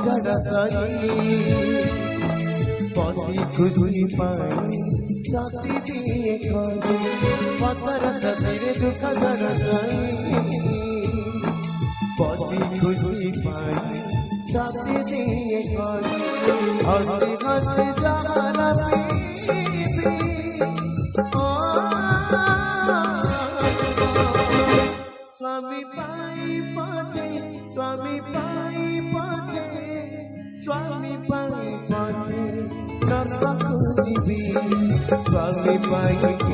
ঝাড়া সাই পতি খুশি পাই সাথী দিয়ে খাই পাতার সাথে দুঃখ ঝাড়া সাই পতি খুশি পাই সাথী দিয়ে খাই হাসি হাসি জানা स्वामी पाई पाछे स्वामी पाई पाछे स्वामी पाई पाछे नरक जीवी स्वामी पाई